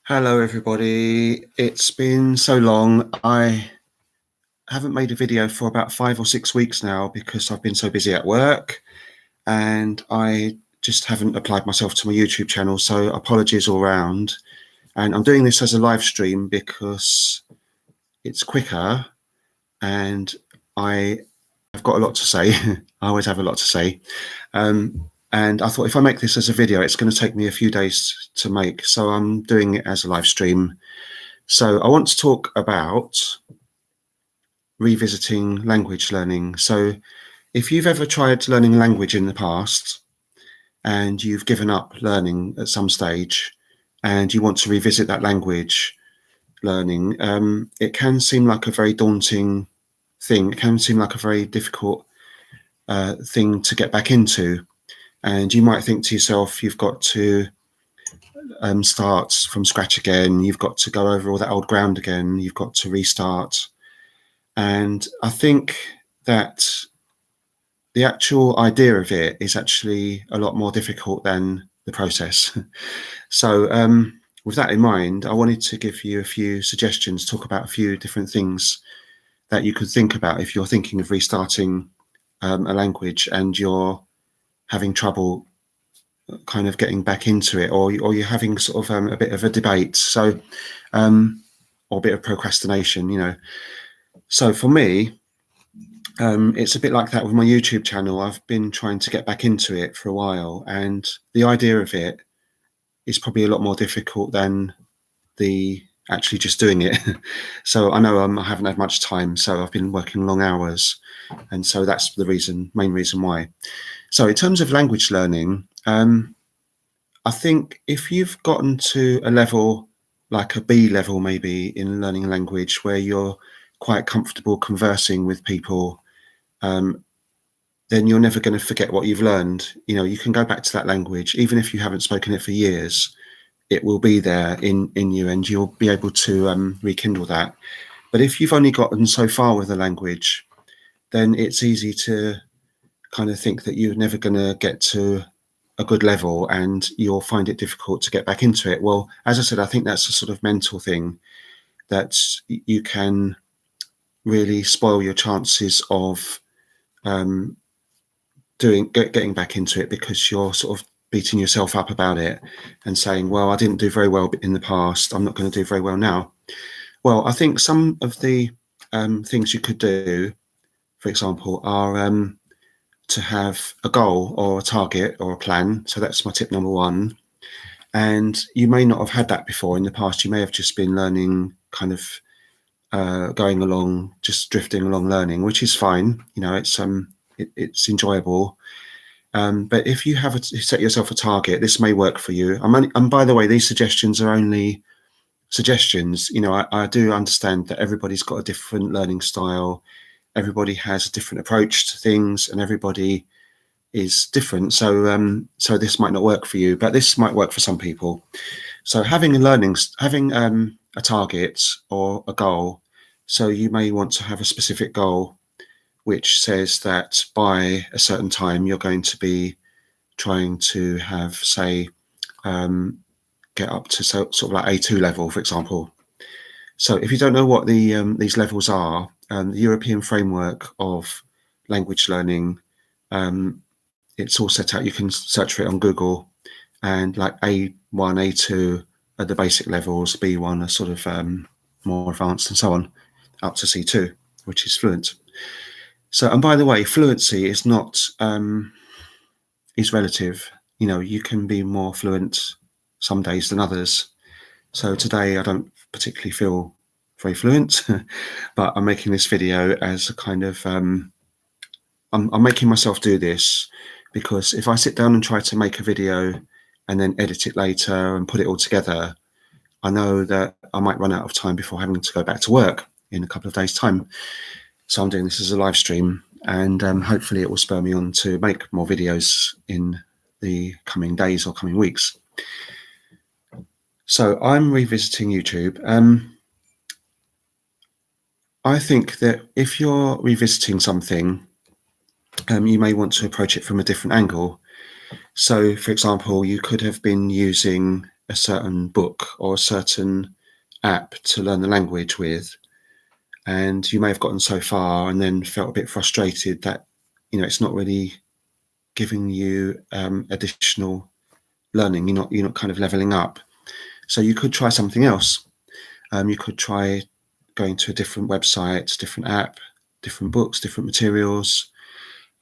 Hello everybody, it's been so long. I haven't made a video for about 5 or 6 weeks now because I've been so busy at work and I just haven't applied myself to my YouTube channel, so apologies all round. And I'm doing this as a live stream because it's quicker and I've got a lot to say. I always have a lot to say. And I thought if I make this as a video, it's going to take me a few days to make. So I'm doing it as a live stream. So I want to talk about revisiting language learning. So if you've ever tried learning a language in the past and you've given up learning at some stage and you want to revisit that language learning, it can seem like a very daunting thing. It can seem like a very difficult thing to get back into. And you might think to yourself, you've got to start from scratch again. You've got to go over all that old ground again. You've got to restart. And I think that the actual idea of it is actually a lot more difficult than the process. So with that in mind, I wanted to give you a few suggestions, talk about a few different things that you could think about if you're thinking of restarting a language and you're having trouble kind of getting back into it, or you're having sort of a bit of a debate, so or a bit of procrastination, you know. So for me, it's a bit like that with my YouTube channel. I've been trying to get back into it for a while, and the idea of it is probably a lot more difficult than the actually just doing it. So I know I haven't had much time, so I've been working long hours, and so that's the main reason why. So in terms of language learning, I think if you've gotten to a level like a B level maybe in learning a language where you're quite comfortable conversing with people, then you're never going to forget what you've learned. You know, you can go back to that language, even if you haven't spoken it for years, it will be there in you and you'll be able to rekindle that. But if you've only gotten so far with the language, then it's easy to kind of think that you're never going to get to a good level and you'll find it difficult to get back into it. Well, as I said, I think that's a sort of mental thing that you can really spoil your chances of getting back into it, because you're sort of beating yourself up about it and saying, well, I didn't do very well in the past, I'm not going to do very well now. Well, I think some of the things you could do, for example, are to have a goal or a target or a plan. So that's my tip number one. And you may not have had that before in the past. You may have just been learning, kind of going along, just drifting along learning, which is fine. You know, it's enjoyable. But if you have set yourself a target, this may work for you. And by the way, these suggestions are only suggestions. You know, I do understand that everybody's got a different learning style. Everybody has a different approach to things, and everybody is different. So, so this might not work for you, but this might work for some people. So having a target or a goal. So you may want to have a specific goal, which says that by a certain time you're going to be trying to have, say, get up to sort of like A2 level, for example. So if you don't know what these levels are, the European framework of language learning, it's all set out. You can search for it on Google, and like A1, A2 are the basic levels, B1 are sort of more advanced, and so on, up to C2, which is fluent. So, and by the way, fluency is not, is relative. You know, you can be more fluent some days than others. So today I don't particularly feel very fluent, but I'm making this video as a kind of, I'm making myself do this, because if I sit down and try to make a video and then edit it later and put it all together, I know that I might run out of time before having to go back to work in a couple of days' time. So I'm doing this as a live stream, and hopefully it will spur me on to make more videos in the coming days or coming weeks. So I'm revisiting YouTube. I think that if you're revisiting something, you may want to approach it from a different angle. So, for example, you could have been using a certain book or a certain app to learn the language with, and you may have gotten so far and then felt a bit frustrated that it's not really giving you additional learning. You're not kind of leveling up. So you could try something else. You could try going to a different website, different app, different books, different materials.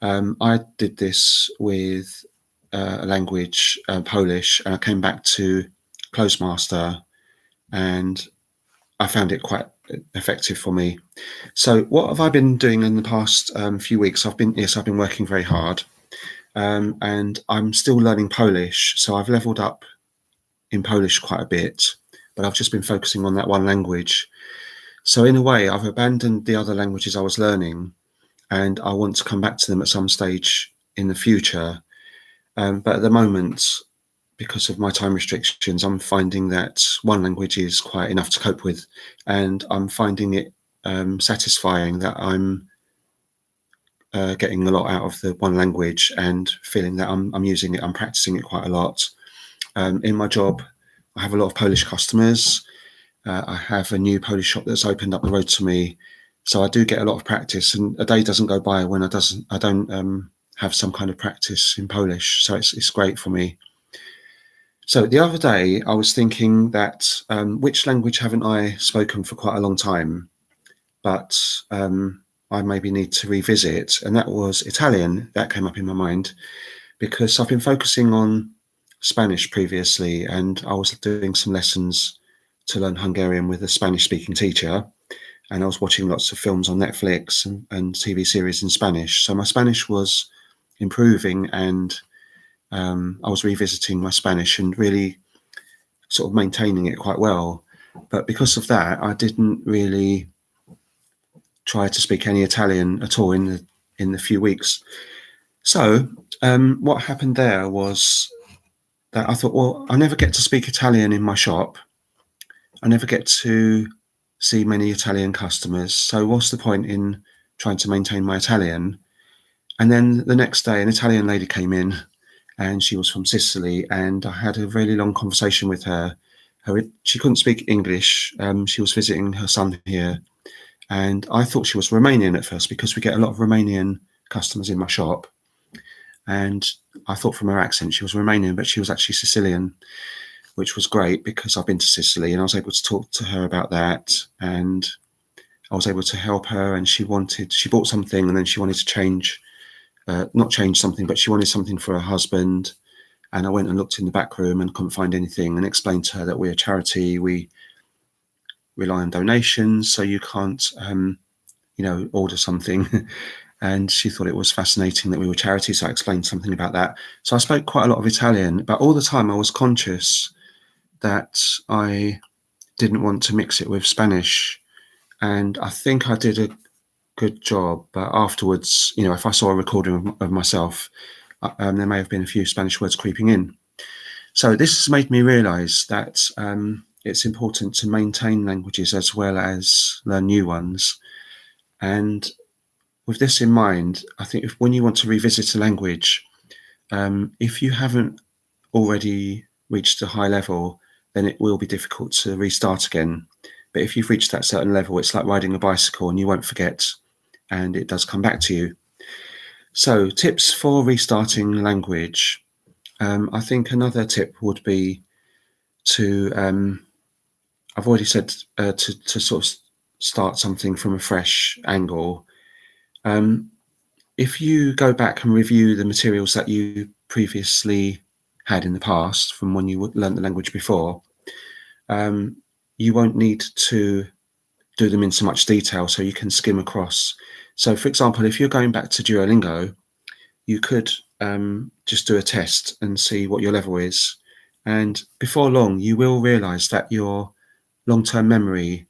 I did this with a language, Polish, and I came back to Closemaster, and I found it quite effective for me. So what have I been doing in the past few weeks? I've been working very hard, and I'm still learning Polish. So I've leveled up in Polish quite a bit, but I've just been focusing on that one language. So in a way, I've abandoned the other languages I was learning, and I want to come back to them at some stage in the future. But at the moment, because of my time restrictions, I'm finding that one language is quite enough to cope with, and I'm finding it satisfying that I'm getting a lot out of the one language and feeling that I'm using it, I'm practicing it quite a lot. In my job, I have a lot of Polish customers. I have a new Polish shop that's opened up the road to me, so I do get a lot of practice, and a day doesn't go by when I don't have some kind of practice in Polish. So it's great for me. So the other day I was thinking that which language haven't I spoken for quite a long time, but I maybe need to revisit, and that was Italian. That came up in my mind because I've been focusing on Spanish previously, and I was doing some lessons to learn Hungarian with a Spanish-speaking teacher, and I was watching lots of films on Netflix and TV series in Spanish. So my Spanish was improving, and I was revisiting my Spanish and really sort of maintaining it quite well. But because of that, I didn't really try to speak any Italian at all in the few weeks. So what happened there was that I thought, well, I never get to speak Italian in my shop. I never get to see many Italian customers. So what's the point in trying to maintain my Italian? And then the next day, an Italian lady came in, and she was from Sicily, and I had a really long conversation with her. She couldn't speak English. She was visiting her son here, and I thought she was Romanian at first because we get a lot of Romanian customers in my shop. And I thought from her accent she was Romanian, but she was actually Sicilian, which was great because I've been to Sicily, and I was able to talk to her about that, and I was able to help her. And she bought something, and then she wanted to not change something, but she wanted something for her husband. And I went and looked in the back room and couldn't find anything, and explained to her that we're a charity. We rely on donations, so you can't, order something. And she thought it was fascinating that we were charity, so I explained something about that. So I spoke quite a lot of Italian, but all the time I was conscious that I didn't want to mix it with Spanish. And I think I did a good job, but afterwards, if I saw a recording of myself, there may have been a few Spanish words creeping in. So this has made me realize that it's important to maintain languages as well as learn new ones. And with this in mind, I think when you want to revisit a language, if you haven't already reached a high level, then it will be difficult to restart again. But if you've reached that certain level, it's like riding a bicycle, and you won't forget, and it does come back to you. So tips for restarting language. I think another tip would be to, I've already said to sort of start something from a fresh angle. If you go back and review the materials that you previously had in the past from when you learned the language before, you won't need to do them in so much detail, so you can skim across. So for example, if you're going back to Duolingo, you could just do a test and see what your level is. And before long, you will realize that your long-term memory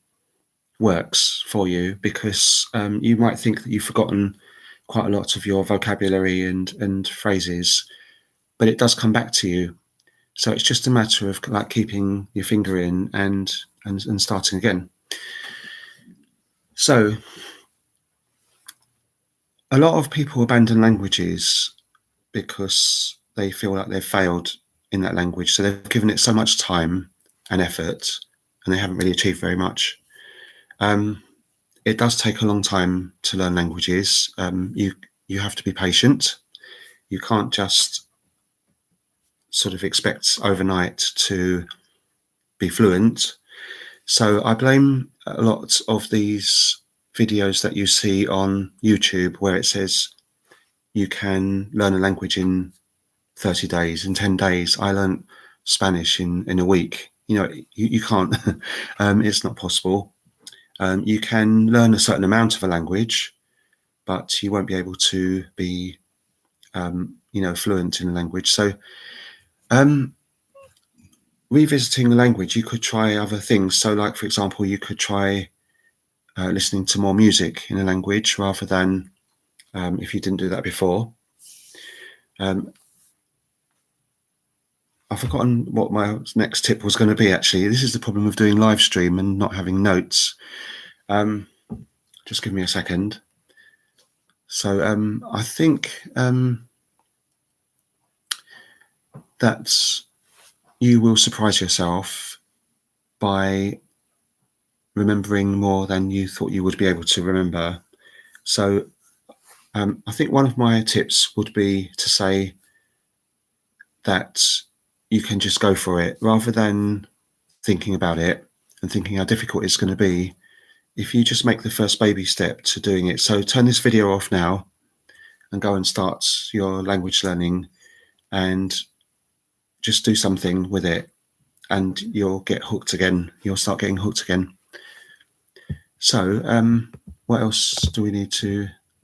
works for you, because you might think that you've forgotten quite a lot of your vocabulary and phrases, but it does come back to you. So it's just a matter of like keeping your finger in and starting again. So a lot of people abandon languages because they feel like they've failed in that language. So they've given it so much time and effort, and they haven't really achieved very much. It does take a long time to learn languages. You have to be patient. You can't just sort of expect overnight to be fluent. So I blame a lot of these videos that you see on YouTube where it says you can learn a language in 30 days, in 10 days. I learned Spanish in a week. You can't. It's not possible. You can learn a certain amount of a language, but you won't be able to be, fluent in a language. So revisiting the language, you could try other things. So like, for example, you could try listening to more music in a language rather than if you didn't do that before. I've forgotten what my next tip was going to be, actually. This is the problem with doing live stream and not having notes. Just give me a second. So I think that you will surprise yourself by remembering more than you thought you would be able to remember. So I think one of my tips would be to say that you can just go for it rather than thinking about it and thinking how difficult it's going to be. If you just make the first baby step to doing it. So turn this video off now and go and start your language learning and just do something with it, and you'll get hooked again. You'll start getting hooked again. So what else do we need to